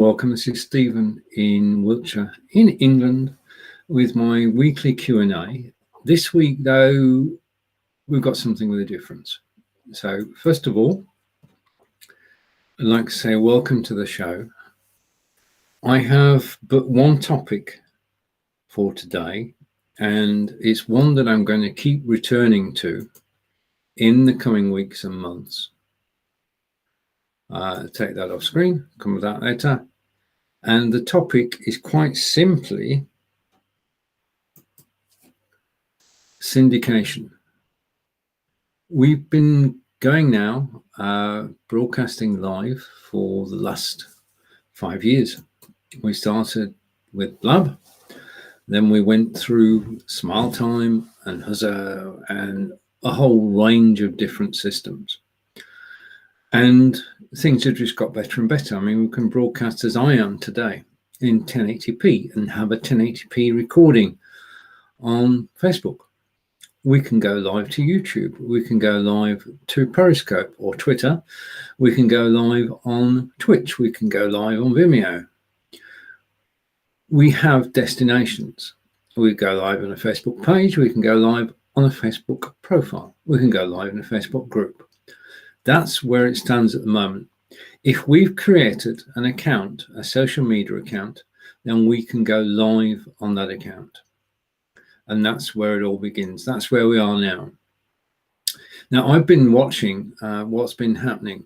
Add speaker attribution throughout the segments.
Speaker 1: Welcome, this is Stephen in Wiltshire in England with my weekly Q&A. This week though, we've got something with a difference. So first of all, I'd like to say welcome to the show. I have but one topic for today, and it's one that I'm going to keep returning to in the coming weeks and months. Take that off screen, come with that later. And the topic is quite simply syndication. We've been going now, broadcasting live for the last 5 years. We started with Blab, then we went through Smile Time and Huzzer and a whole range of different systems. And things have just got better and better. I mean, we can broadcast as I am today in 1080p and have a 1080p recording on Facebook. We can go live to YouTube. We can go live to Periscope or Twitter. We can go live on Twitch. We can go live on Vimeo. We have destinations. We go live on a Facebook page. We can go live on a Facebook profile. We can go live in a Facebook group. That's where it stands at the moment. If we've created an account, a social media account, then we can go live on that account. And that's where it all begins. That's where we are now. Now, I've been watching what's been happening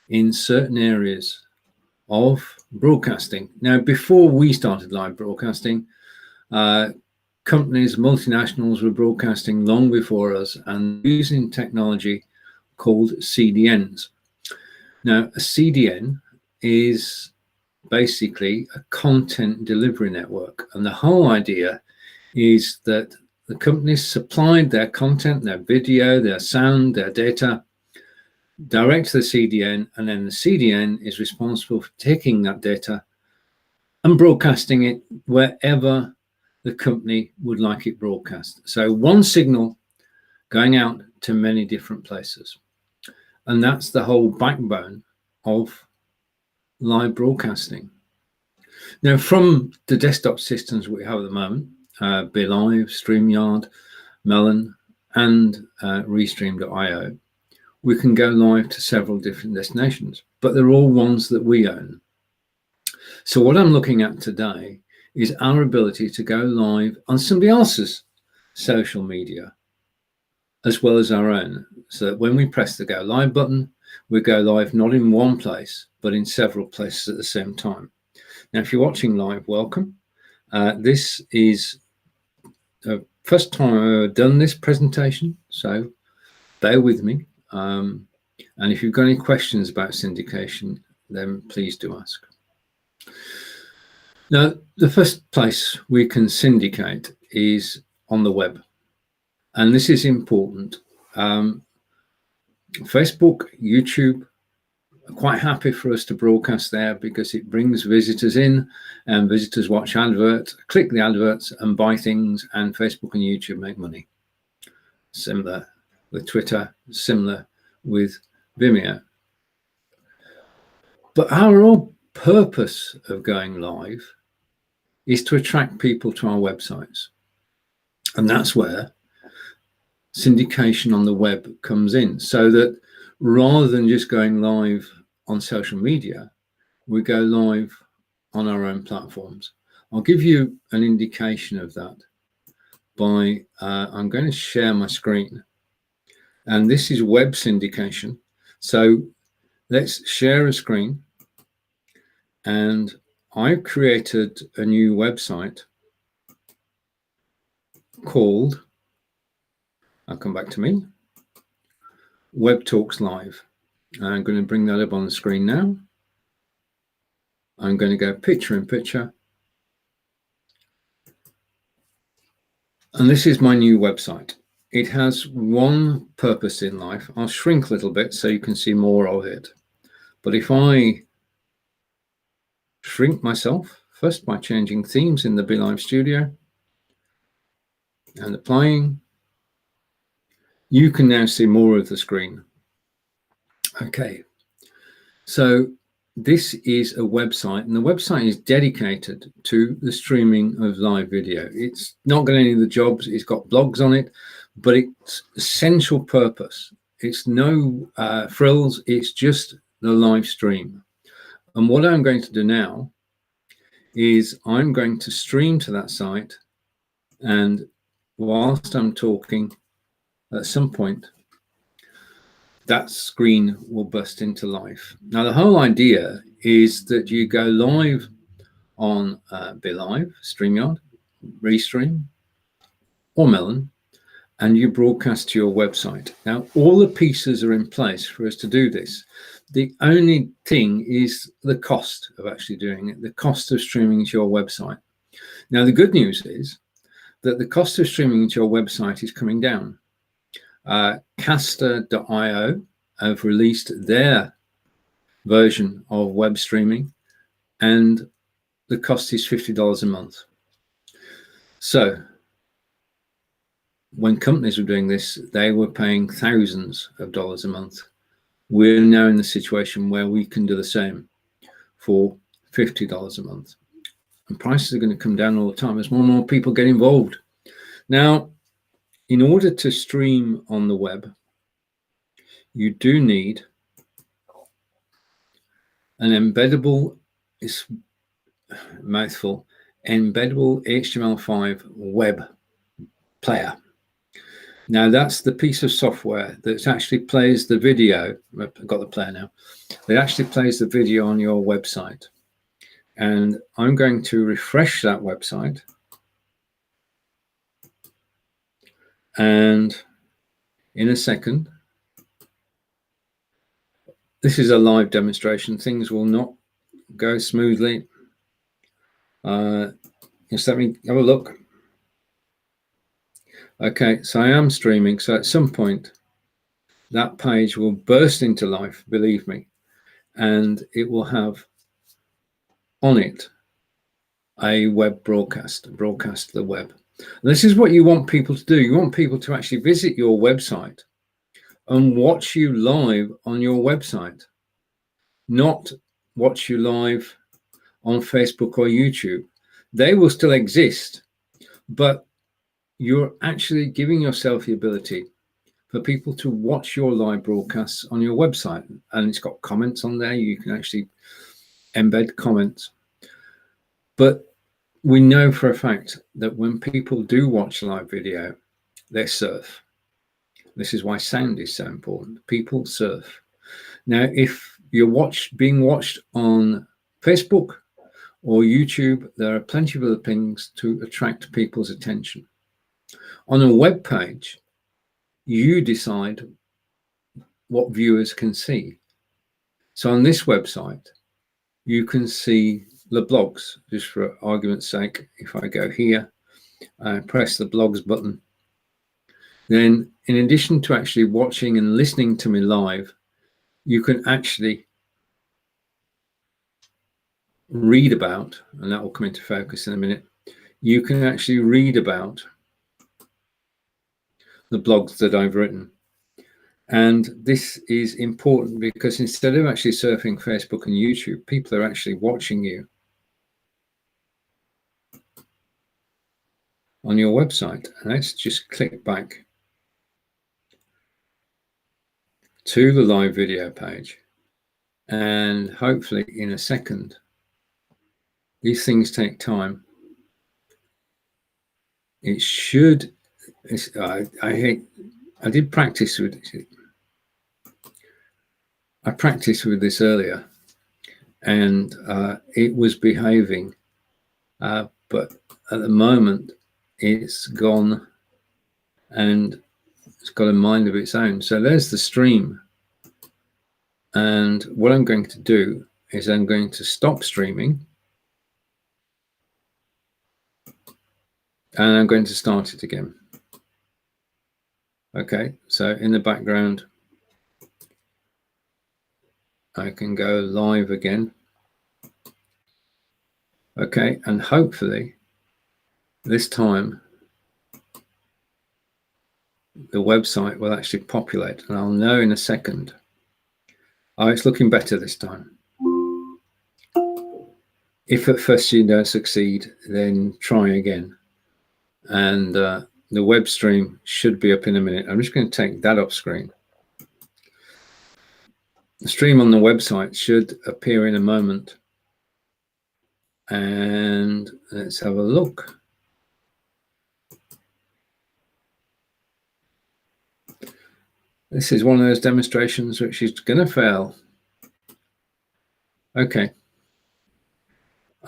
Speaker 1: in certain areas of broadcasting. Now, before we started live broadcasting, companies, multinationals were broadcasting long before us and using technology called CDNs. Now, a CDN is basically a content delivery network. And the whole idea is that the companies supplied their content, their video, their sound, their data direct to the CDN, and then the CDN is responsible for taking that data and broadcasting it wherever the company would like it broadcast. So one signal going out to many different places. And that's the whole backbone of live broadcasting. Now, from the desktop systems we have at the moment, BeLive, StreamYard, Melon, and Restream.io, we can go live to several different destinations, but they're all ones that we own. So what I'm looking at today is our ability to go live on somebody else's social media, as well as our own, so that when we press the go live button, we go live not in one place, but in several places at the same time. Now, if you're watching live, welcome. This is the first time I've ever done this presentation, so bear with me. And if you've got any questions about syndication, then please do ask. Now, the first place we can syndicate is on the web. And this is important. Facebook, YouTube are quite happy for us to broadcast there because it brings visitors in, and visitors watch adverts, click the adverts and buy things, and Facebook and YouTube make money. Similar with Twitter, similar with Vimeo. But our whole purpose of going live is to attract people to our websites. And that's where syndication on the web comes in, so that rather than just going live on social media, we go live on our own platforms. I'll give you an indication of that by, I'm going to share my screen, and this is web syndication. So let's share a screen, and I've created a new website called, I'll come back to me, Web Talks Live. I'm going to bring that up on the screen now. I'm going to go picture in picture. And this is my new website. It has one purpose in life. I'll shrink a little bit so you can see more of it. But if I shrink myself first by changing themes in the BeLive studio and applying, you can now see more of the screen. Okay, so this is a website, and the website is dedicated to the streaming of live video. It's not got any of the jobs. It's got blogs on it, but its essential purpose, it's no frills. It's just the live stream. And what I'm going to do now is I'm going to stream to that site, and whilst I'm talking, at some point, that screen will burst into life. Now, the whole idea is that you go live on BeLive, StreamYard, Restream, or Melon, and you broadcast to your website. Now, all the pieces are in place for us to do this. The only thing is the cost of actually doing it, the cost of streaming to your website. Now, the good news is that the cost of streaming to your website is coming down. Caster.io have released their version of web streaming, and the cost is $50 a month. So when companies were doing this, they were paying thousands of dollars a month. We're now in the situation where we can do the same for $50 a month. And prices are going to come down all the time as more and more people get involved. Now, in order to stream on the web, you do need an embeddable, it's mouthful, embeddable HTML5 web player. Now, that's the piece of software that actually plays the video. I've got the player now. It actually plays the video on your website. And I'm going to refresh that website. And in a second, this is a live demonstration. Things will not go smoothly. Just let me have a look. Okay, so I am streaming. So at some point, that page will burst into life, believe me, and it will have on it a web broadcast the web. And this is what you want people to do. You want people to actually visit your website and watch you live on your website, not watch you live on Facebook or YouTube. They will still exist, but you're actually giving yourself the ability for people to watch your live broadcasts on your website. And it's got comments on there. You can actually embed comments. But we know for a fact that when people do watch live video, they surf. This is why sound is so important. People surf. Now, if you're being watched on Facebook or YouTube, there are plenty of other things to attract people's attention. On a web page, you decide what viewers can see. So on this website, you can see the blogs. Just for argument's sake, if I go here, I press the blogs button, then in addition to actually watching and listening to me live, you can actually read about, and that will come into focus in a minute, you can actually read about the blogs that I've written. And this is important because instead of actually surfing Facebook and YouTube, people are actually watching you on your website. And let's just click back to the live video page. And hopefully in a second, these things take time. It should, I did practice with it. I practiced with this earlier, and it was behaving, but at the moment it's gone and it's got a mind of its own. So there's the stream, and what I'm going to do is I'm going to stop streaming, and I'm going to start it again. Okay, so in the background, I can go live again. Okay, and hopefully this time the website will actually populate, and I'll know in a second. Oh, it's looking better this time. If at first you don't succeed, then try again. And the web stream should be up in a minute. I'm just going to take that off screen. The stream on the website should appear in a moment. And let's have a look. This is one of those demonstrations which is going to fail. Okay.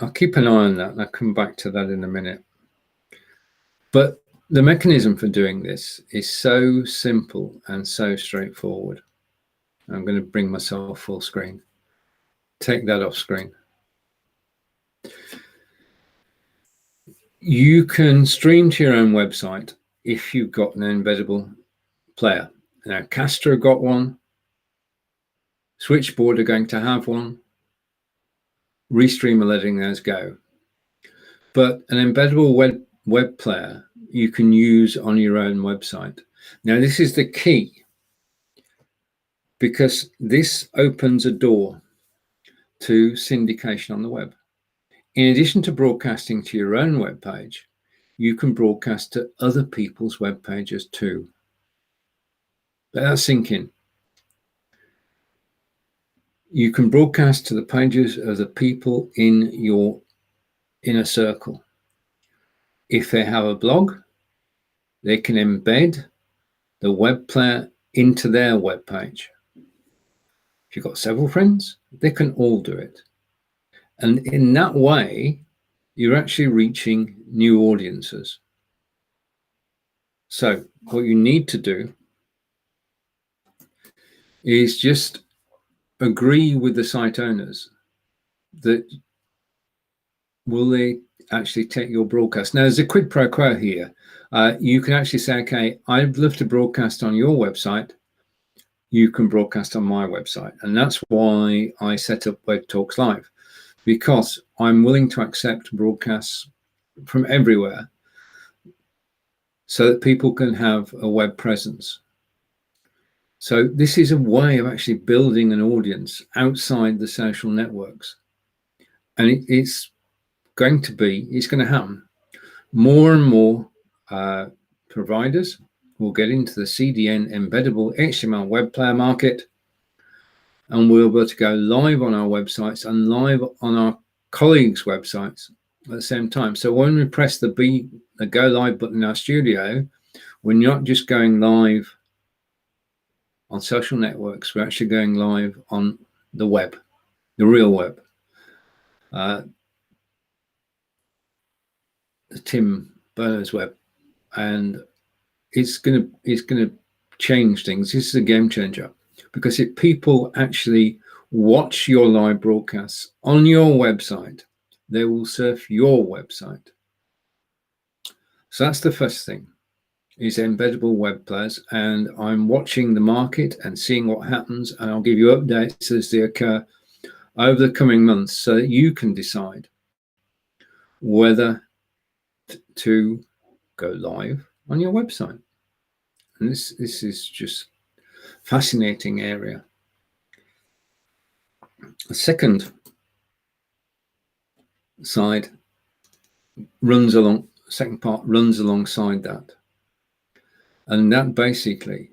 Speaker 1: I'll keep an eye on that, and I'll come back to that in a minute. But the mechanism for doing this is so simple and so straightforward. I'm going to bring myself full screen. Take that off screen. You can stream to your own website if you've got an embeddable player. Now, Castor have got one. Switchboard are going to have one. Restream are letting theirs go. But an embeddable web player you can use on your own website. Now, this is the key, because this opens a door to syndication on the web. In addition to broadcasting to your own web page, you can broadcast to other people's web pages too. Let that sink in. You can broadcast to the pages of the people in your inner circle. If they have a blog, they can embed the web player into their web page. If you've got several friends, they can all do it. And in that way, you're actually reaching new audiences. So what you need to do is just agree with the site owners that will they actually take your broadcast. Now, there's a quid pro quo here. You can actually say, okay, I'd love to broadcast on your website. You can broadcast on my website. And that's why I set up Web Talks Live, because I'm willing to accept broadcasts from everywhere so that people can have a web presence. So this is a way of actually building an audience outside the social networks. And it's going to happen. More and more providers will get into the CDN embeddable HTML web player market, and we'll be able to go live on our websites and live on our colleagues' websites at the same time. So when we press the go live button in our studio, we're not just going live on social networks, we're actually going live on the web, the real web. Tim Berners Web, and it's going to change things. This is a game changer, because if people actually watch your live broadcasts on your website, they will surf your website. So that's the first thing, is embeddable web players, and I'm watching the market and seeing what happens, and I'll give you updates as they occur over the coming months so that you can decide whether to go live on your website. And this is just fascinating area. The second part runs alongside that, and that basically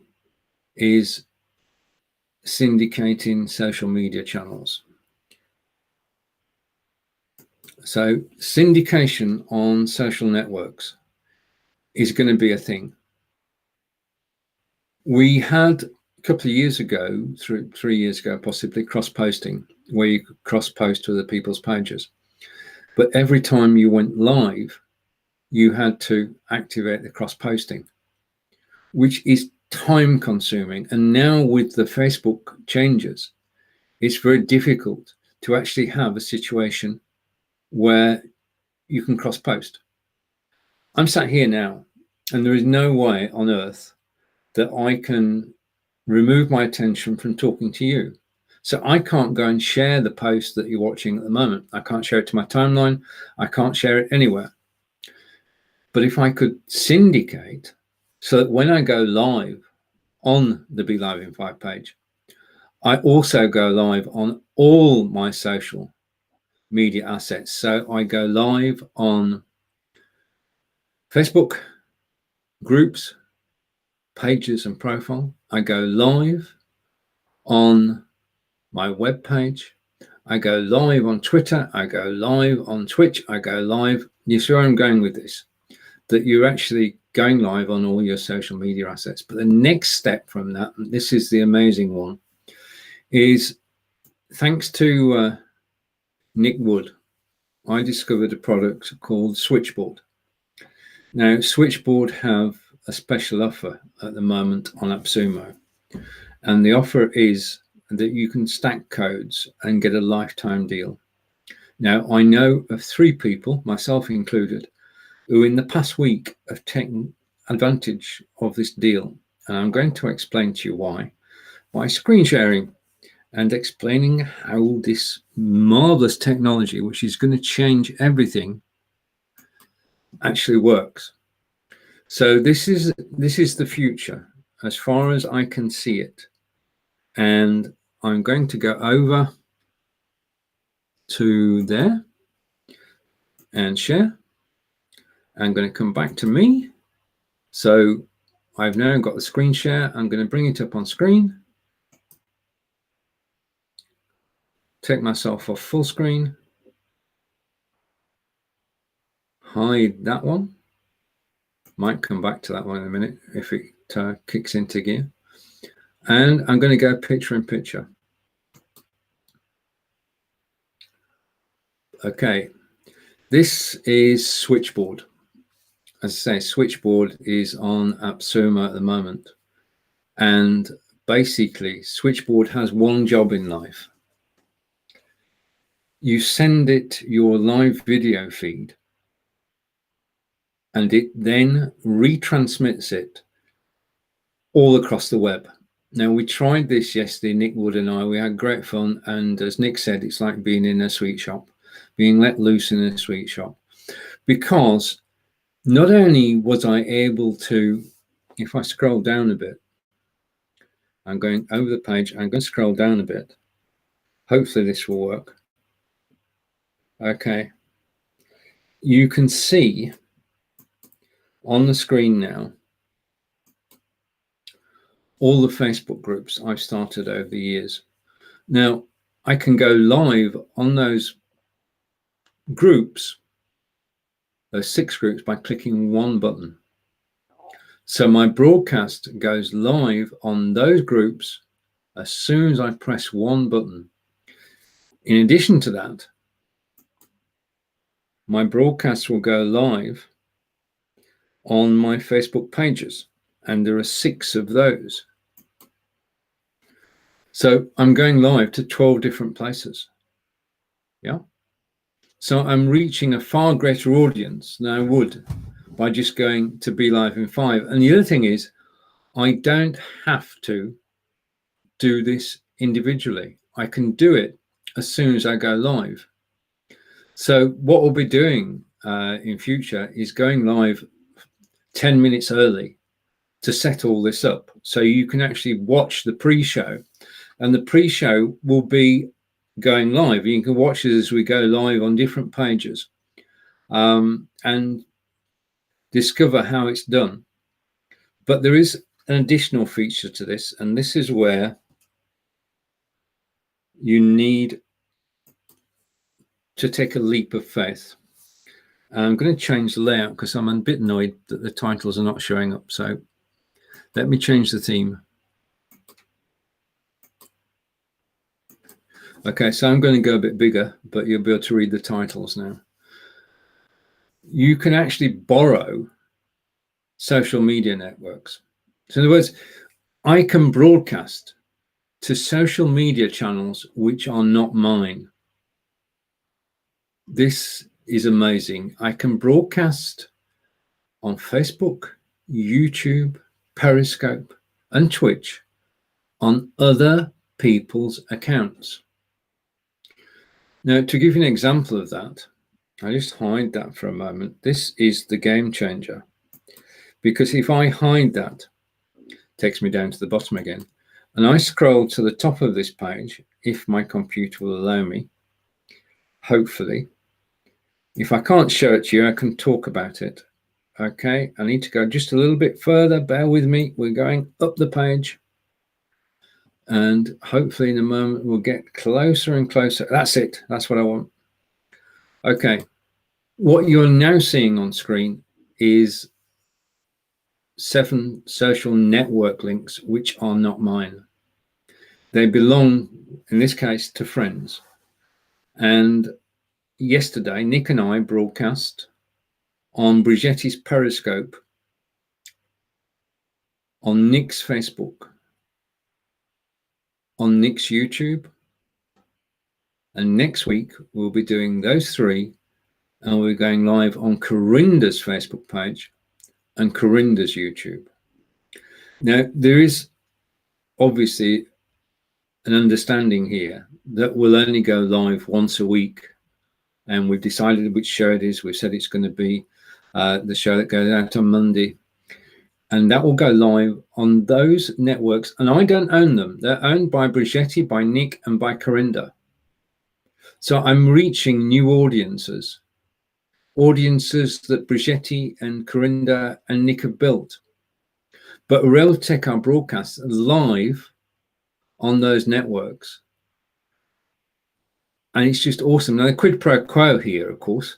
Speaker 1: is syndicating social media channels. So syndication on social networks is going to be a thing. We had a couple of years ago, 3 years ago, possibly, cross-posting, where you could cross-post to other people's pages. But every time you went live, you had to activate the cross-posting, which is time-consuming. And now with the Facebook changes, it's very difficult to actually have a situation where you can cross-post. I'm sat here now, and there is no way on earth that I can remove my attention from talking to you. So I can't go and share the post that you're watching at the moment. I can't share it to my timeline. I can't share it anywhere. But if I could syndicate so that when I go live on the BeLive in 5 page, I also go live on all my social media assets. So I go live on Facebook groups, pages and profile. I go live on my web page. I go live on Twitter. I go live on Twitch. I go live. You see where I'm going with this? That you're actually going live on all your social media assets. But the next step from that, and this is the amazing one, is thanks to Nick Wood, I discovered a product called Switchboard. Now, Switchboard have a special offer at the moment on AppSumo. And the offer is that you can stack codes and get a lifetime deal. Now, I know of 3 people, myself included, who in the past week have taken advantage of this deal. And I'm going to explain to you why by screen sharing and explaining how this marvelous technology, which is going to change everything, actually works. So this is the future as far as I can see it. And I'm going to go over to there and share. I'm going to come back to me. So I've now got the screen share. I'm going to bring it up on screen. Take myself off full screen. Hide that one. Might come back to that one in a minute if it kicks into gear. And I'm going to go picture in picture. Okay, this is Switchboard. As I say, Switchboard is on AppSumo at the moment. And basically, Switchboard has one job in life. You send it your live video feed, and it then retransmits it all across the web. Now, we tried this yesterday, Nick Wood and I. We had great fun. And as Nick said, it's like being in a sweet shop, being let loose in a sweet shop. Because not only was I able to, if I scroll down a bit, I'm going over the page, I'm going to scroll down a bit. Hopefully this will work. Okay. You can see on the screen now all the Facebook groups I've started over the years. Now, I can go live on those groups, those 6 groups, by clicking one button. So my broadcast goes live on those groups as soon as I press one button. In addition to that, my broadcast will go live on my Facebook pages, and there are 6 of those. So I'm going live to 12 different places. Yeah. So I'm reaching a far greater audience than I would by just going to BeLive in 5. And the other thing is, I don't have to do this individually. I can do it as soon as I go live. So what we'll be doing in future is going live 10 minutes early to set all this up. So you can actually watch the pre-show, and the pre-show will be going live. You can watch it as we go live on different pages and discover how it's done. But there is an additional feature to this, and this is where you need to take a leap of faith. I'm going to change the layout because I'm a bit annoyed that the titles are not showing up. So let me change the theme. Okay, so I'm going to go a bit bigger, but you'll be able to read the titles now. You can actually borrow social media networks. So in other words, I can broadcast to social media channels which are not mine. This is amazing. I can broadcast on Facebook, YouTube, Periscope, and Twitch on other people's accounts. Now, to give you an example of that, I just hide that for a moment. This is the game changer, because if I hide that, it takes me down to the bottom again, and I scroll to the top of this page, if my computer will allow me, hopefully. If I can't show it to you, I can talk about it. Okay, I need to go just a little bit further. Bear with me. We're going up the page. And hopefully in a moment we'll get closer and closer. That's it. That's what I want. Okay. What you're now seeing on screen is 7 social network links, which are not mine. They belong, in this case, to friends. And yesterday, Nick and I broadcast on Brigitte's Periscope, on Nick's Facebook, on Nick's YouTube. And next week, we'll be doing those 3, and we're going live on Corinda's Facebook page and Corinda's YouTube. Now, there is obviously an understanding here that we'll only go live once a week, and we've decided which show it is. We've said it's going to be the show that goes out on Monday, and that will go live on those networks. And I don't own them. They're owned by Brigitte, by Nick, and by Corinda. So I'm reaching new audiences that Brigitte and Corinda and Nick have built. But we're able to take our broadcasts live on those networks. And it's just awesome. Now, the quid pro quo here, of course,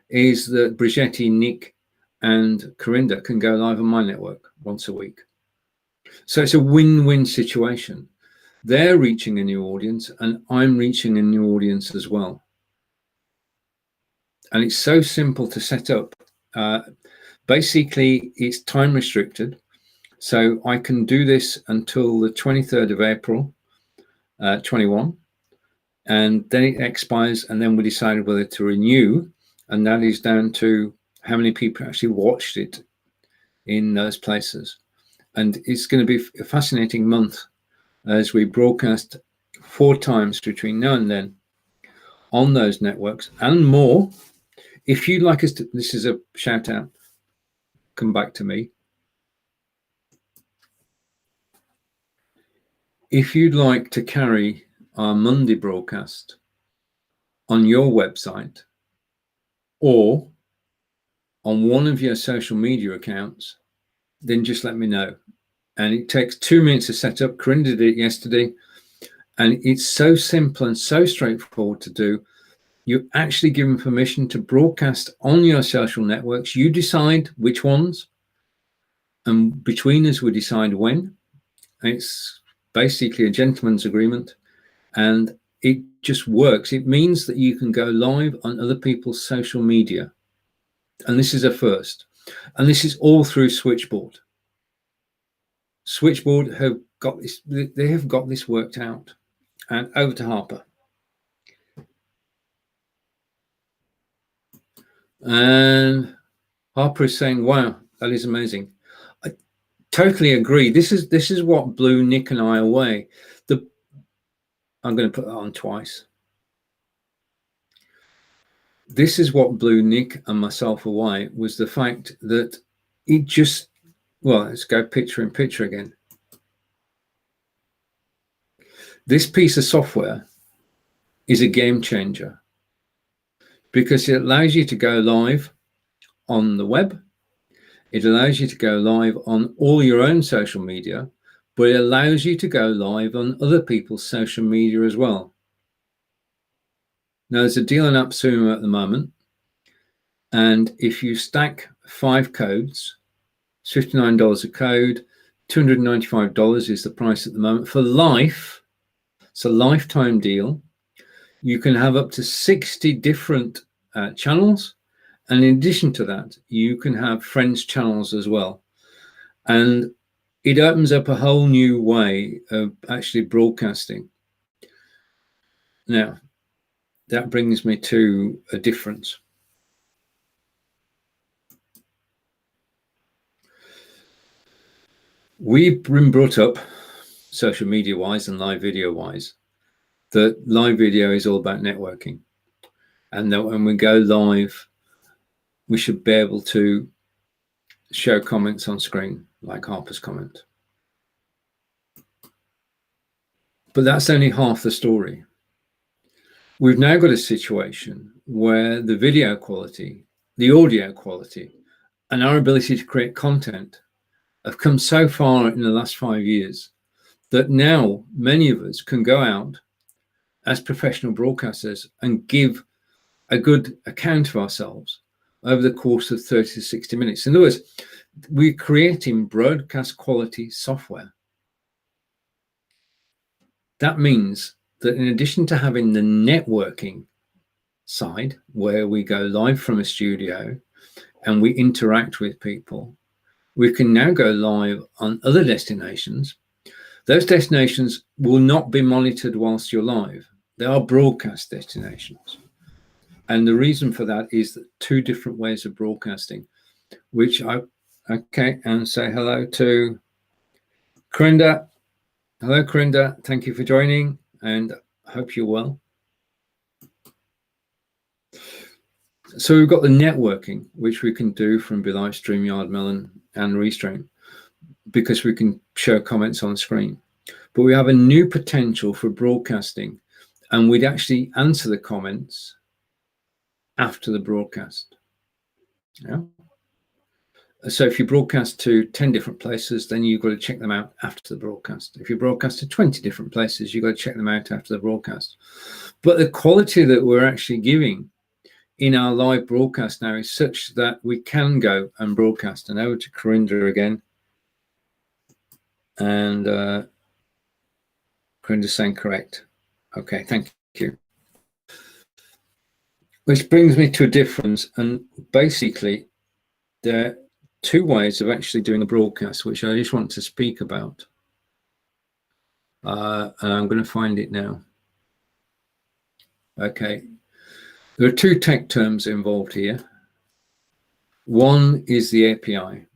Speaker 1: is that Brigitte, Nick, and Corinda can go live on my network once a week. So it's a win-win situation. They're reaching a new audience, and I'm reaching a new audience as well. And it's so simple to set up. Basically, it's time restricted. So I can do this until the 23rd of April, 21. And then it expires, and then we decide whether to renew. And that is down to how many people actually watched it in those places. And it's going to be a fascinating month as we broadcast 4 times between now and then on those networks and more. If you'd like us to, this is a shout out, come back to me. If you'd like to carry our Monday broadcast on your website or on one of your social media accounts, then just let me know. And it takes 2 minutes to set up. Corinda did it yesterday, and it's so simple and so straightforward to do. You're actually given permission to broadcast on your social networks. You decide which ones, and between us we decide when. It's basically a gentleman's agreement, and it just works. It means that you can go live on other people's social media, and this is a first. And this is all through Switchboard. Switchboard have got this. They have got this worked out. And over to Harper. And Harper is saying, "Wow, that is amazing." I totally agree. This is what blew Nick and I away. I'm going to put that on twice. This is what blew Nick and myself away, was the fact that it just, well, let's go picture in picture again. This piece of software is a game changer because it allows you to go live on the web. It allows you to go live on all your own social media, but it allows you to go live on other people's social media as well. Now, there's a deal on AppSumo at the moment, and if you stack 5 codes, it's $59 a code, $295 is the price at the moment. For life, it's a lifetime deal. You can have up to 60 different channels, and in addition to that, you can have friends channels as well. And it opens up a whole new way of actually broadcasting. Now, that brings me to a difference. We've been brought up, social media wise and live video wise, that live video is all about networking, and that when we go live, we should be able to show comments on screen, like Harper's comment. But that's only half the story. We've now got a situation where the video quality, the audio quality, and our ability to create content have come so far in the last 5 years that now many of us can go out as professional broadcasters and give a good account of ourselves over the course of 30 to 60 minutes. In other words, we're creating broadcast quality software. That means that in addition to having the networking side where we go live from a studio and we interact with people, we can now go live on other destinations. Those destinations will not be monitored whilst you're live. They are broadcast destinations. And the reason for that is that 2 different ways of broadcasting, which and say hello to Corinda. Hello, Corinda. Thank you for joining, and I hope you're well. So we've got the networking, which we can do from BeLive, StreamYard, Melon, and Restream, because we can show comments on screen. But we have a new potential for broadcasting, and we'd actually answer the comments after the broadcast. Yeah. So if you broadcast to 10 different places, then you've got to check them out after the broadcast. If you broadcast to 20 different places, you've got to check them out after the broadcast. But the quality that we're actually giving in our live broadcast now is such that we can go and broadcast. And over to Corinda again. And Corinda's saying correct. Okay, thank you. Which brings me to a difference. And basically, there are 2 ways of actually doing a broadcast, which I just want to speak about. And I'm going to find it now. Okay. There are 2 tech terms involved here. One is the API.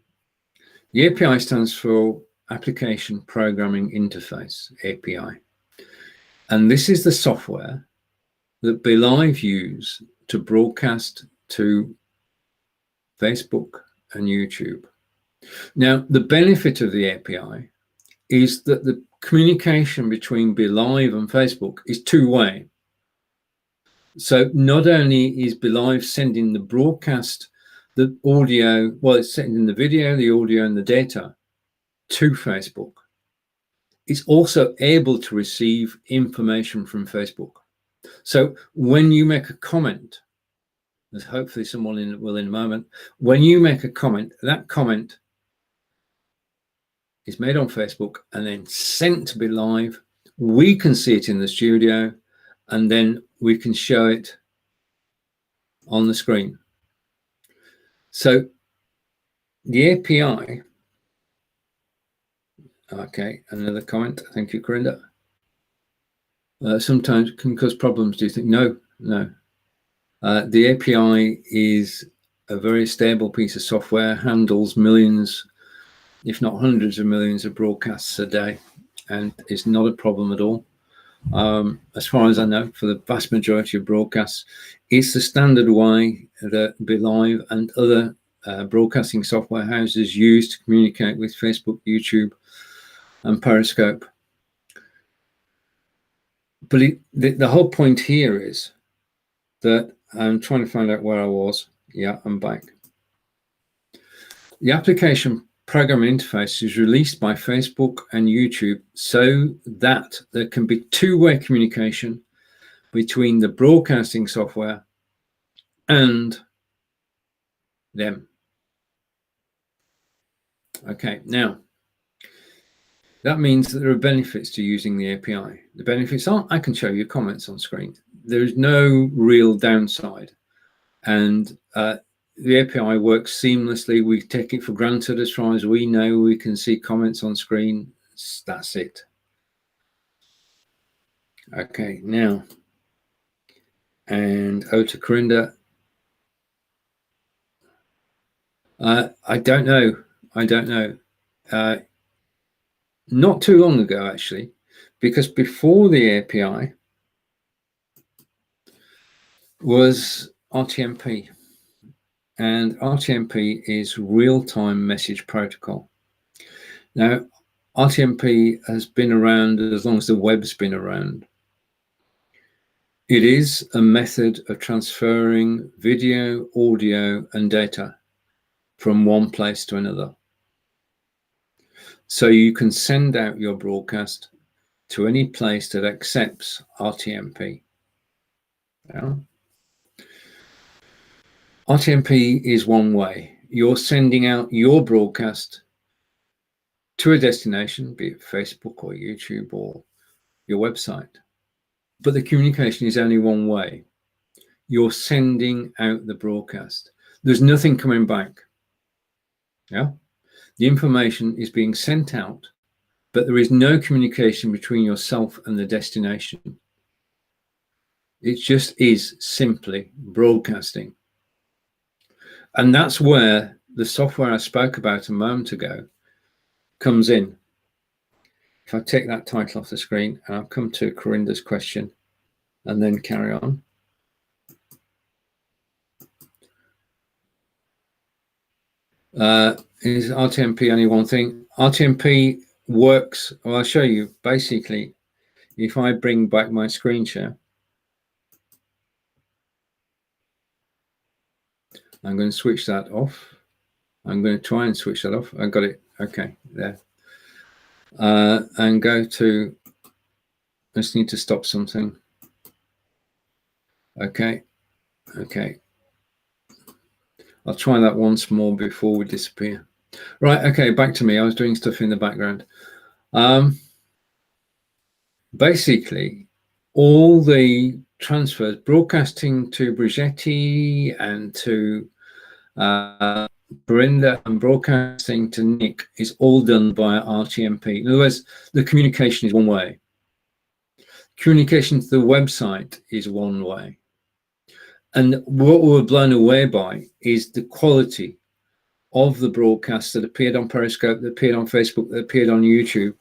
Speaker 1: The API stands for Application Programming Interface, API. And this is the software that BeLive use to broadcast to Facebook and YouTube. Now, the benefit of the API is that the communication between BeLive and Facebook is 2-way. So not only is BeLive sending the broadcast, the audio, well, it's sending the video, the audio, and the data to Facebook. It's also able to receive information from Facebook. So when you make a comment, as hopefully someone will in a moment, when you make a comment, that comment is made on Facebook and then sent to BeLive. We can see it in the studio, and then we can show it on the screen. So the API, okay, another comment. Thank you, Corinda. Sometimes can cause problems. Do you think? No. The API is a very stable piece of software, handles millions, if not hundreds of millions of broadcasts a day, and it's not a problem at all. As far as I know, for the vast majority of broadcasts, it's the standard way that BeLive and other broadcasting software houses use to communicate with Facebook, YouTube, and Periscope. But the whole point here is that I'm trying to find out where I was. Yeah, I'm back. The application programming interface is released by Facebook and YouTube so that there can be 2-way communication between the broadcasting software and them. Okay, now that means that there are benefits to using the API. The benefits are I can show you comments on screen. There's no real downside, and the API works seamlessly. We take it for granted as far as we know. We can see comments on screen. That's it. Okay, now, and over to Corinda. I don't know. Not too long ago, actually, because before the API was RTMP. And RTMP is real-time message protocol. Now, RTMP has been around as long as the web's been around. It is a method of transferring video, audio, and data from one place to another. So you can send out your broadcast to any place that accepts RTMP. Yeah. RTMP is one way. You're sending out your broadcast to a destination, be it Facebook or YouTube or your website. But the communication is only one way. You're sending out the broadcast. There's nothing coming back. Yeah. The information is being sent out, but there is no communication between yourself and the destination. It just is simply broadcasting. And that's where the software I spoke about a moment ago comes in. If I take that title off the screen, and I'll come to Corinda's question and then carry on. Is RTMP only one thing? RTMP works, well, I'll show you. Basically, if I bring back my screen share, I'm going to switch that off. I'm going to try and switch that off. I got it. Okay, there. And go to, I just need to stop something. Okay. I'll try that once more before we disappear. Right, okay, back to me. I was doing stuff in the background. Basically, all the transfers, broadcasting to Brigetti and to Corinda and broadcasting to Nick is all done via RTMP. In other words, the communication is one way. Communication to the website is one way. And what we were blown away by is the quality of the broadcasts that appeared on Periscope, that appeared on Facebook, that appeared on YouTube.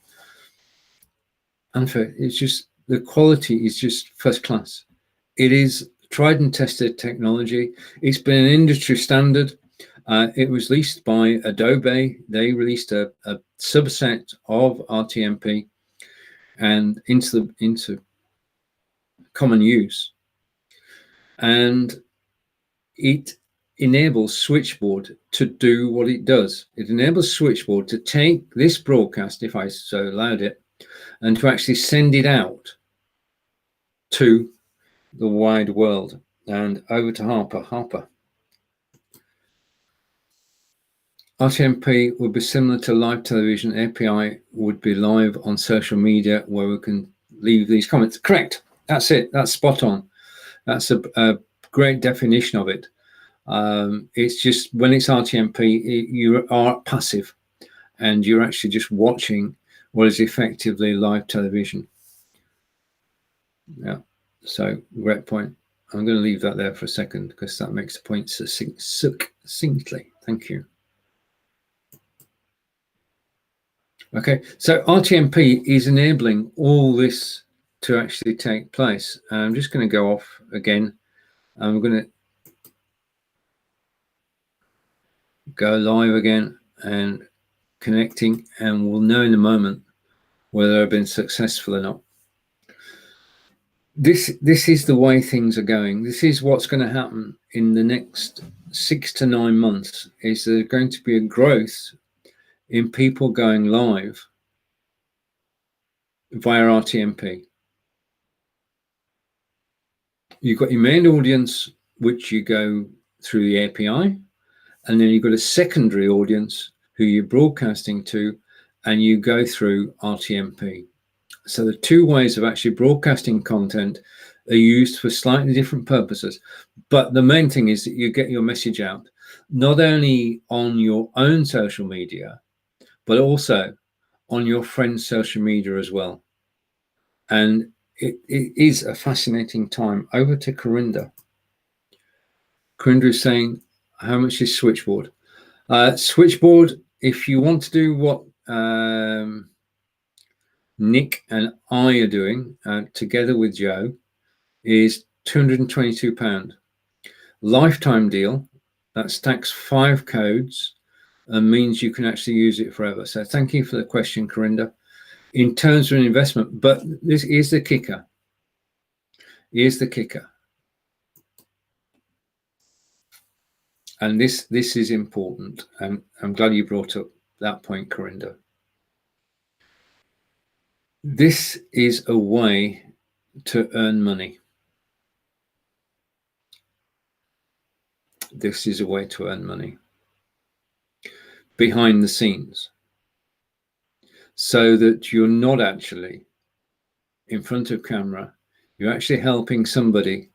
Speaker 1: And it's just, the quality is just first class. It is tried and tested technology. It's been an industry standard. It was released by Adobe. They released a subset of RTMP and into common use. And it enables Switchboard to do what it does. It enables Switchboard to take this broadcast, if I so allowed it, and to actually send it out to the wide world. And over to Harper. Harper. RTMP would be similar to live television. API would be live on social media where we can leave these comments. Correct. That's it. That's spot on. That's a great definition of it. It's just when it's RTMP, you are passive and you're actually just watching what is effectively live television. Yeah, so great point. I'm going to leave that there for a second because that makes the point succinctly. Thank you. Okay, so RTMP is enabling all this to actually take place. I'm just going to go off again. I'm going to go live again and connecting, and we'll know in a moment whether I've been successful or not. This is the way things are going. This is what's going to happen in the next 6 to 9 months. Is there going to be a growth in people going live via RTMP? You've got your main audience, which you go through the API, and then you've got a secondary audience who you're broadcasting to, and you go through RTMP. So the two ways of actually broadcasting content are used for slightly different purposes. But the main thing is that you get your message out, not only on your own social media, but also on your friend's social media as well. And it is a fascinating time. Over to Corinda. Corinda is saying, how much is Switchboard? Switchboard, if you want to do what Nick and I are doing together with Joe, is £222. Lifetime deal that stacks 5 codes and means you can actually use it forever. So thank you for the question, Corinda. In terms of an investment, but this is the kicker. Here's the kicker. And this is important. And I'm glad you brought up that point, Corinda. This is a way to earn money. This is a way to earn money behind the scenes, so that you're not actually in front of camera. You're actually helping somebody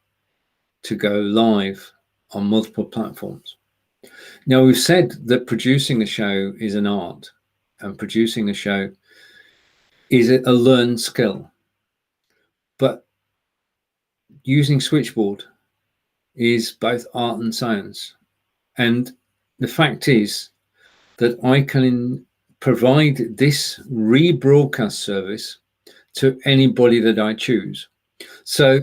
Speaker 1: to go live on multiple platforms. Now, we've said that producing a show is an art, and producing a show is a learned skill. But using Switchboard is both art and science. And the fact is that I can provide this rebroadcast service to anybody that I choose. So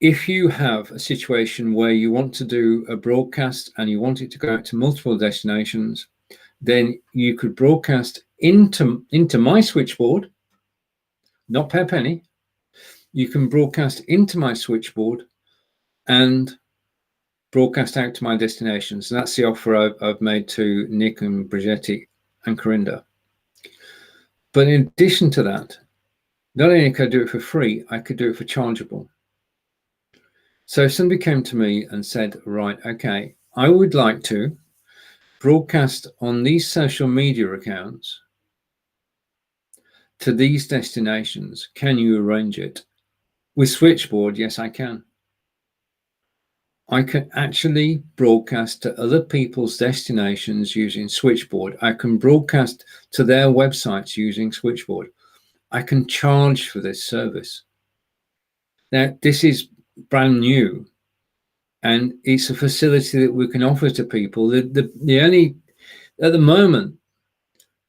Speaker 1: if you have a situation where you want to do a broadcast and you want it to go out to multiple destinations, then you could broadcast into my Switchboard, not per penny. You can broadcast into my Switchboard and broadcast out to my destinations. And that's the offer I've made to Nick and Brigetti and Corinda. But in addition to that, not only could I do it for free, I could do it for chargeable. So if somebody came to me and said, right, okay, I would like to broadcast on these social media accounts to these destinations, can you arrange it? With Switchboard, yes, I can. I can actually broadcast to other people's destinations using Switchboard. I can broadcast to their websites using Switchboard. I can charge for this service. Now, this is brand new, and it's a facility that we can offer to people. The only, at the moment,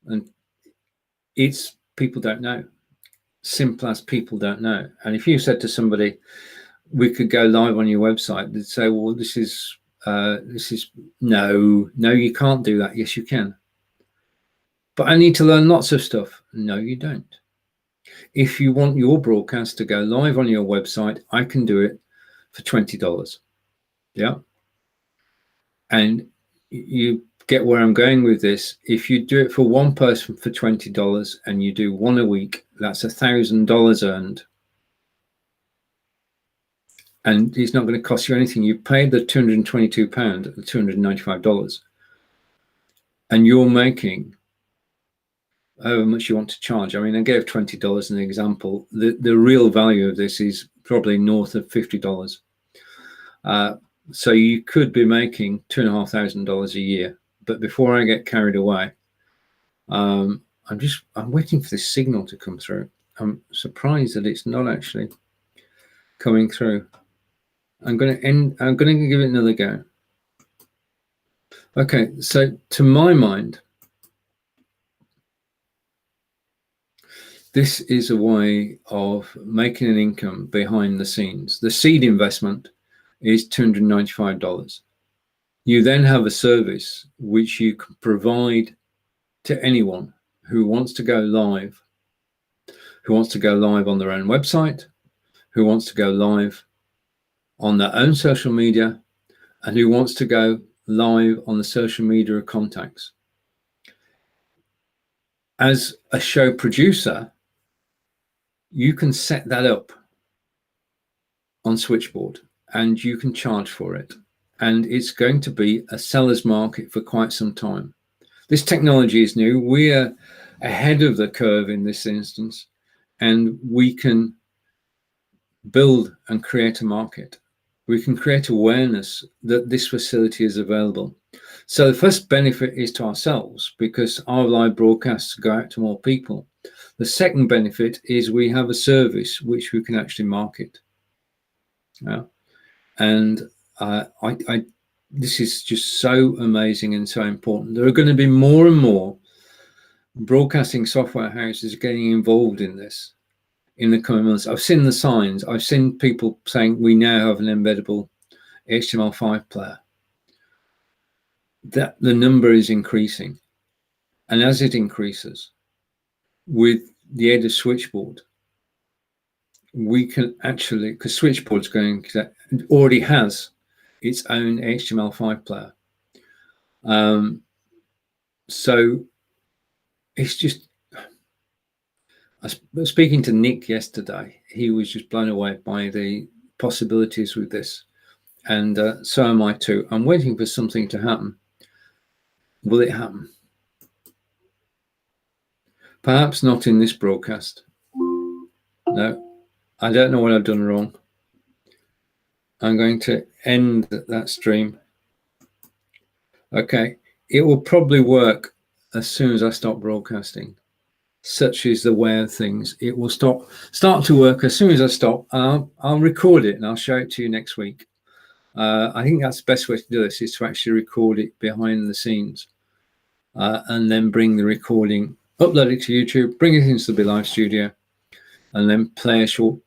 Speaker 1: and it's people don't know. Simple as people don't know. And if you said to somebody, we could go live on your website, they'd say, well, this is no, you can't do that. Yes, you can. But I need to learn lots of stuff. No, you don't. If you want your broadcast to go live on your website, I can do it for $20. Yeah. And you get where I'm going with this. If you do it for one person for $20 and you do one a week, that's $1,000 earned. And it's not going to cost you anything. You paid the £222, the $295, and you're making however much you want to charge. I mean, I gave $20 as an example. The real value of this is probably north of $50. So you could be making $2,500 a year. But before I get carried away, I'm waiting for this signal to come through. I'm surprised that it's not actually coming through. I'm going to give it another go. Okay, so to my mind, this is a way of making an income behind the scenes. The seed investment is $295. You then have a service which you can provide to anyone who wants to go live, who wants to go live on their own website, who wants to go live on their own social media, and who wants to go live on the social media of contacts. As a show producer, you can set that up on Switchboard and you can charge for it. And it's going to be a seller's market for quite some time. This technology is new. We're ahead of the curve in this instance, and we can build and create a market. We can create awareness that this facility is available. So the first benefit is to ourselves, because our live broadcasts go out to more people. The second benefit is we have a service which we can actually market. And this is just so amazing and so important. There are going to be more and more broadcasting software houses getting involved in this in the coming months. I've seen the signs. I've seen people saying we now have an embeddable HTML5 player. That the number is increasing, and as it increases, with the aid of Switchboard, we can actually, because Switchboard's already has its own HTML5 player. So it's just, I was speaking to Nick yesterday. He was just blown away by the possibilities with this. And so am I too. I'm waiting for something to happen. Will it happen? Perhaps not in this broadcast. No, I don't know what I've done wrong. I'm going to end that stream. Okay, it will probably work as soon as I stop broadcasting. Such is the way of things. It will start to work as soon as I stop. I'll record it and I'll show it to you next week. I think that's the best way to do this, is to actually record it behind the scenes, and then bring the recording, upload it to YouTube, bring it into the BeLive studio, and then play a short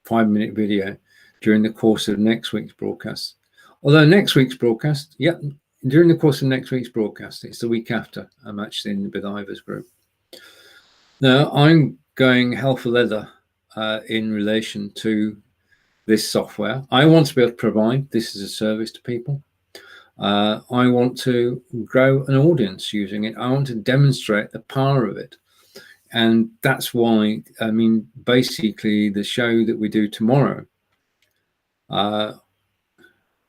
Speaker 1: 5-minute video during the course of next week's broadcast. Although next week's broadcast, during the course of next week's broadcast, it's the week after, I'm actually in the BeLivers group. Now, I'm going hell for leather in relation to this software. I want to be able to provide this as a service to people. I want to grow an audience using it. I want to demonstrate the power of it. And that's why, I mean, basically the show that we do tomorrow, on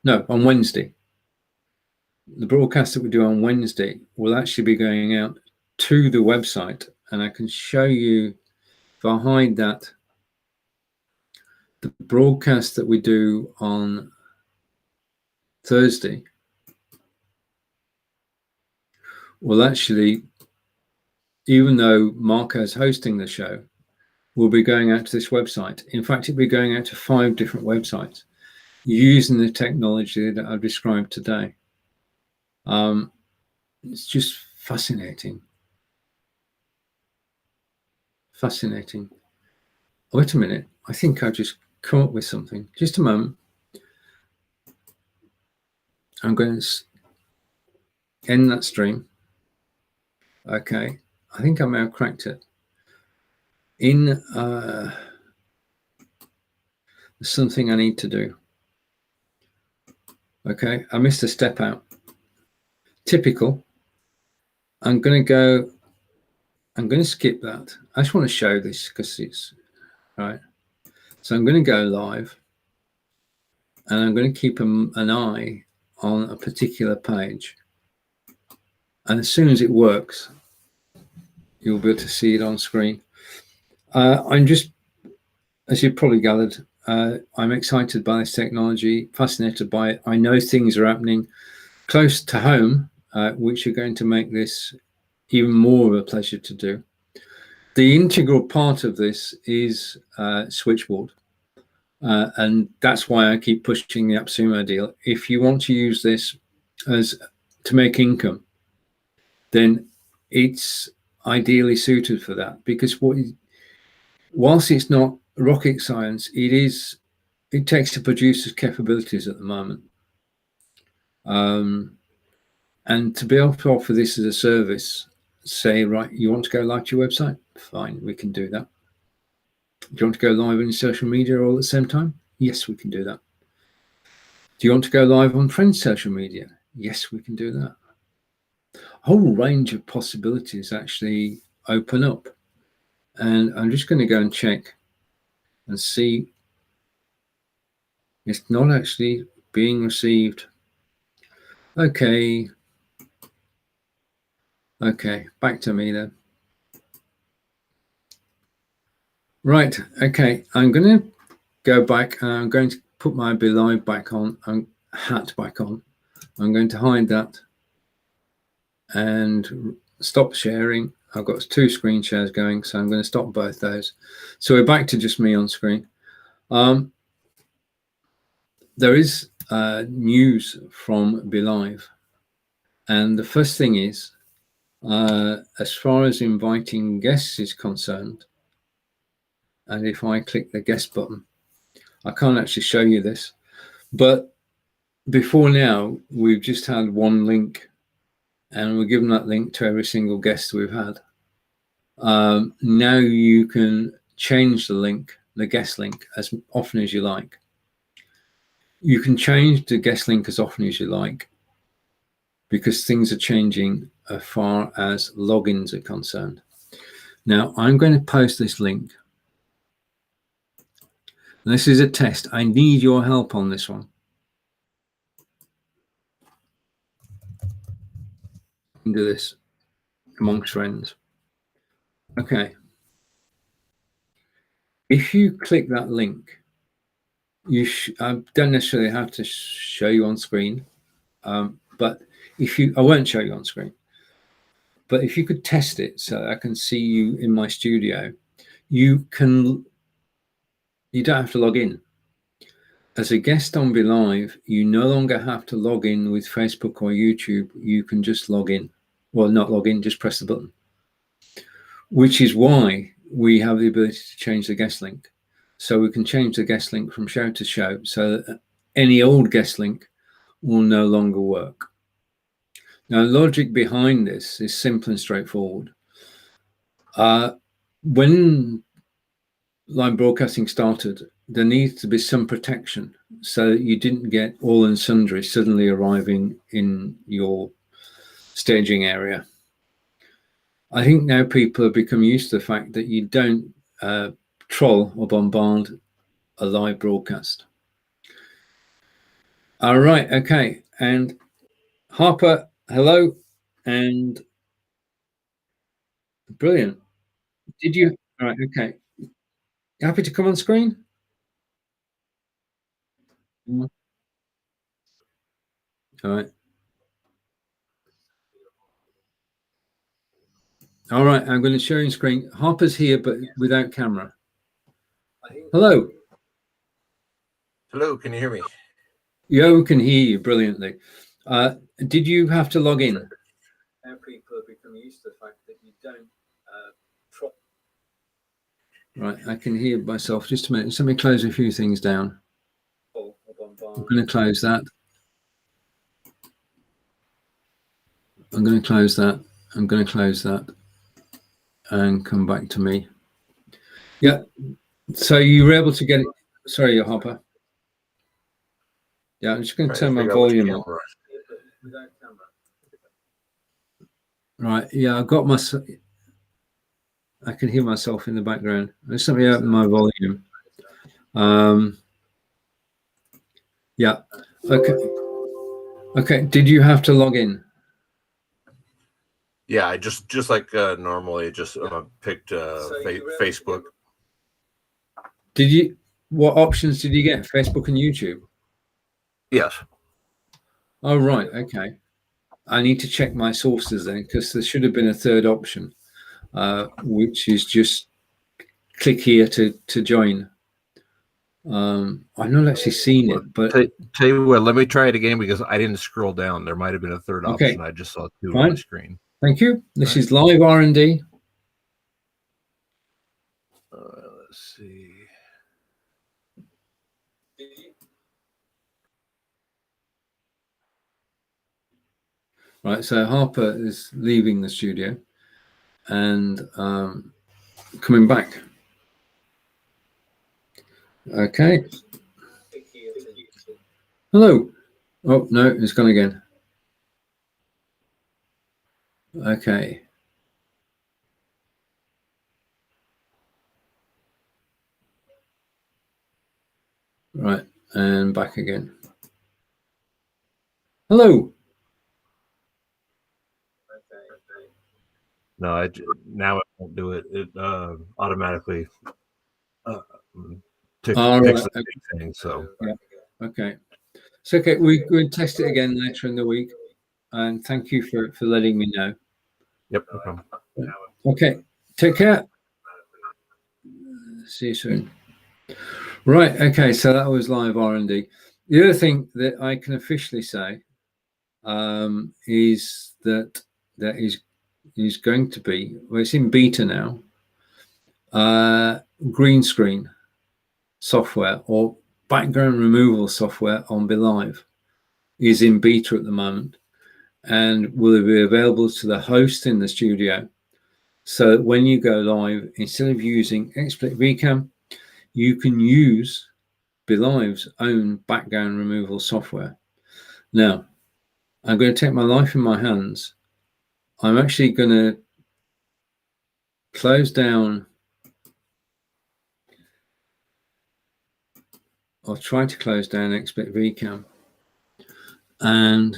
Speaker 1: Wednesday, the broadcast that we do on Wednesday will actually be going out to the website. And I can show you, if I hide that, the broadcast that we do on Thursday will actually, even though Marco's hosting the show, will be going out to this website. In fact, it'll be going out to 5 different websites using the technology that I've described today. It's just fascinating. Fascinating. Wait a minute. I think I've just come up with something. Just a moment. I'm going to end that stream. Okay. I think I may have cracked it. There's something I need to do. Okay. I missed a step out. Typical. I'm going to skip that. I just want to show this because it's right. So I'm going to go live, and I'm going to keep an eye on a particular page. And as soon as it works, you'll be able to see it on screen. I'm just, as you've probably gathered, I'm excited by this technology, fascinated by it. I know things are happening close to home, which are going to make this even more of a pleasure to do. The integral part of this is Switchboard. And that's why I keep pushing the AppSumo deal. If you want to use this to make income, then it's ideally suited for that, because whilst it's not rocket science, it takes the producer's capabilities at the moment. And to be able to offer this as a service, say, right, you want to go live to your website? Fine, we can do that. Do you want to go live on social media all at the same time? Yes, we can do that. Do you want to go live on friends' social media? Yes, we can do that. A whole range of possibilities actually open up. And I'm just going to go and check and see. It's not actually being received. Okay. Okay, back to me then. Right, okay, I'm going to go back and I'm going to put my BeLive back on, hat back on. I'm going to hide that and stop sharing. I've got 2 screen shares going, so I'm going to stop both those. So we're back to just me on screen. There is news from BeLive. And the first thing is, as far as inviting guests is concerned, and if I click the guest button, I can't actually show you this, but before now, we've just had one link, and we're giving that link to every single guest we've had. Now you can change the link. the guest link as often as you like. You can change the guest link as often as you like because things are changing as far as logins are concerned. Now, I'm going to post this link. This is a test. I need your help on this one. Do this amongst friends. Okay. If you click that link, I don't necessarily have to show you on screen, but I won't show you on screen. But if you could test it so I can see you in my studio, you don't have to log in. As a guest on BeLive, you no longer have to log in with Facebook or YouTube. You can just log in. Well, not log in, just press the button. Which is why we have the ability to change the guest link. So we can change the guest link from show to show so that any old guest link will no longer work. Now, logic behind this is simple and straightforward. When live broadcasting started, there needs to be some protection so that you didn't get all and sundry suddenly arriving in your staging area. I think now people have become used to the fact that you don't troll or bombard a live broadcast. All right, okay. And Harper, hello. And brilliant. Did you? All right, okay. Happy to come on screen? All right. All right, I'm going to share your screen. Harper's here, but without camera. Hello.
Speaker 2: Hello, can you hear me?
Speaker 1: Yeah, we can hear you brilliantly. Did you have to log in? Now people have become used to the fact that you don't. Right, I can hear myself. Just a minute. Let me close a few things down. I'm going to close that. I'm going to close that. I'm going to close that and come back to me. Yeah. So you were able to get it. Sorry, Harper. Yeah, I'm just going to turn my volume up. Right. Yeah, I've got my. I can hear myself in the background. Let's let me open my volume. Yeah. Okay. Okay. Did you have to log in?
Speaker 2: Yeah, I just like normally just picked Facebook.
Speaker 1: Did you? What options did you get? Facebook and YouTube?
Speaker 2: Yes.
Speaker 1: Oh, right. Okay. I need to check my sources then, because there should have been a third option, which is just click here to join. I've not actually seen it, but
Speaker 2: tell you what, let me try it again because I didn't scroll down. There might have been a third option. I just saw two on the screen.
Speaker 1: Thank you. This is live R&D.
Speaker 2: Let's see.
Speaker 1: Right, so Harper is leaving the studio and coming back. Okay. Hello. Oh, no, it's gone again. Okay. Right, and back again. Hello.
Speaker 2: No, now it won't do it. It automatically picks the thing. So
Speaker 1: yeah. Okay. It's okay. We're going to test it again later in the week. And thank you for letting me know.
Speaker 2: Yep. No problem.
Speaker 1: Okay. Take care. See you soon. Right. Okay. So that was live R&D. The other thing that I can officially say is that there is going to be, well, it's in beta now, green screen software or background removal software on BeLive is in beta at the moment and will be available to the host in the studio. So that when you go live, instead of using XSplit VCam, you can use BeLive's own background removal software. Now, I'm going to take my life in my hands. I'm actually going to close down, or try to close down XSplit VCam, and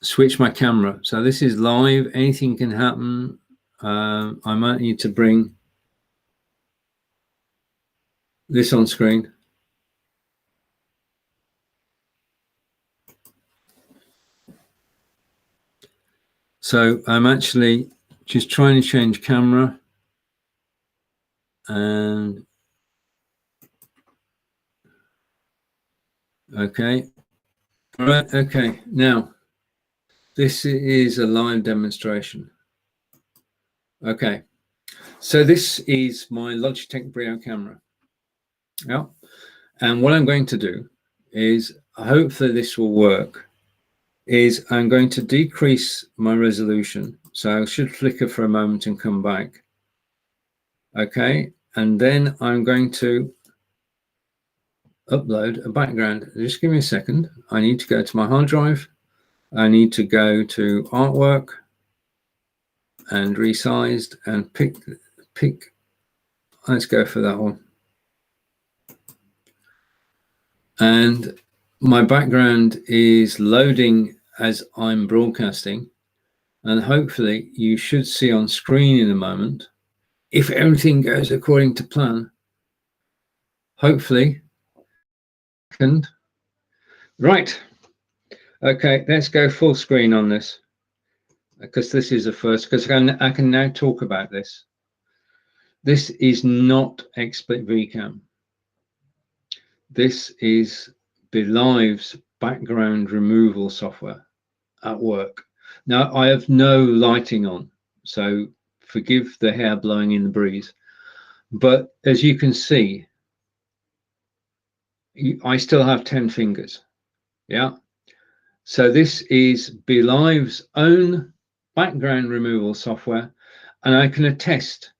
Speaker 1: switch my camera. So this is live, anything can happen. I might need to bring this on screen. So I'm actually just trying to change camera, and okay. All right, okay. Now, this is a live demonstration. Okay. So this is my Logitech Brio camera. Yeah. And what I'm going to do is, hopefully this will work, is I'm going to decrease my resolution. So I should flicker for a moment and come back. Okay. And then I'm going to upload a background. Just give me a second. I need to go to my hard drive. I need to go to artwork and resized and pick, let's go for that one. And my background is loading as I'm broadcasting, and hopefully you should see on screen in a moment, if everything goes according to plan, hopefully. Right, okay, let's go full screen on this, because this is the first, because I can now talk about this. This is not XSplit VCam. This is BeLive's background removal software at work. Now, I have no lighting on, so forgive the hair blowing in the breeze. But as you can see, I still have 10 fingers. Yeah. So this is BeLive's own background removal software, and I can attest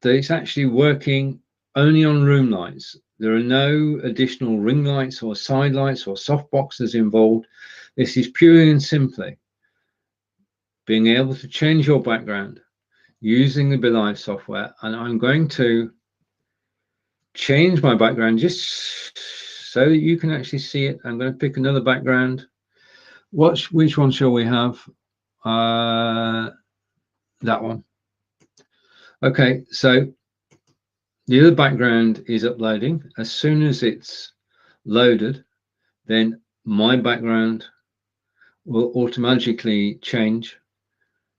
Speaker 1: that it's actually working only on room lights. There are no additional ring lights or side lights or soft boxes involved. This is purely and simply being able to change your background using the BeLive software. And I'm going to change my background just so that you can actually see it. I'm going to pick another background. Which one shall we have? That one. Okay, so the other background is uploading. As soon as it's loaded, then my background will automatically change.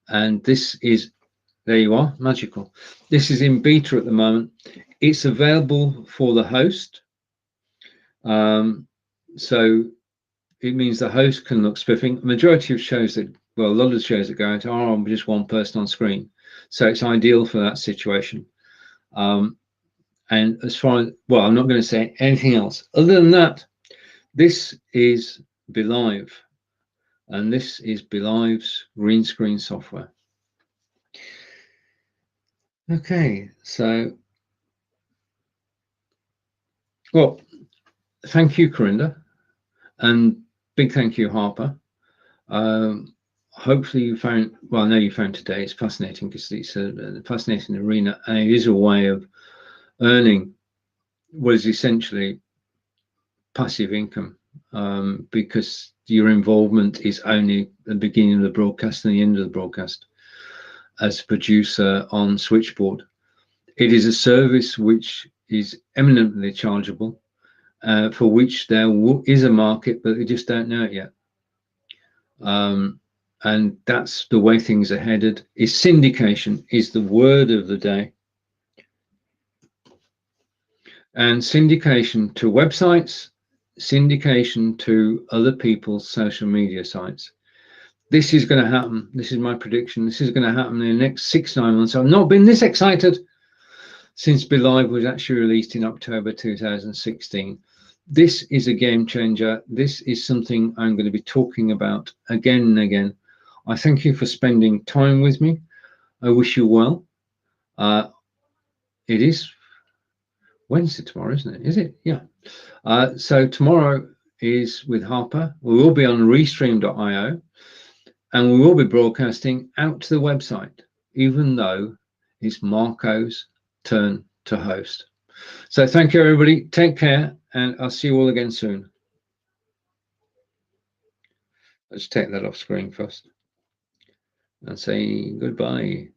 Speaker 1: And this is, there you are, magical. This is in beta at the moment. It's available for the host. So it means the host can look spiffing. The majority of shows that, well, a lot of the shows that go out are just one person on screen. So it's ideal for that situation. And as far as, well, I'm not going to say anything else. Other than that, this is BeLive. And this is BeLive's green screen software. Okay, so, well, thank you, Corinda. And big thank you, Harper. Hopefully you found, well, I know you found today, it's fascinating because it's a fascinating arena, and it is a way of earning what is essentially passive income, because your involvement is only the beginning of the broadcast and the end of the broadcast as a producer on Switchboard. It is a service which is eminently chargeable, for which there is a market, but we just don't know it yet. And that's the way things are headed. Is syndication is the word of the day. And syndication to websites, syndication to other people's social media sites. This is going to happen. This is my prediction. This is going to happen in the next 6 to 9 months. I've not been this excited since BeLive was actually released in October 2016. This is a game changer. This is something I'm going to be talking about again and again. I thank you for spending time with me. I wish you well. It is Wednesday tomorrow, isn't it? Is it? Yeah. So tomorrow is with Harper. We will be on restream.io, and we will be broadcasting out to the website, even though it's Marco's turn to host. So thank you, everybody. Take care, and I'll see you all again soon. Let's take that off screen first and say goodbye.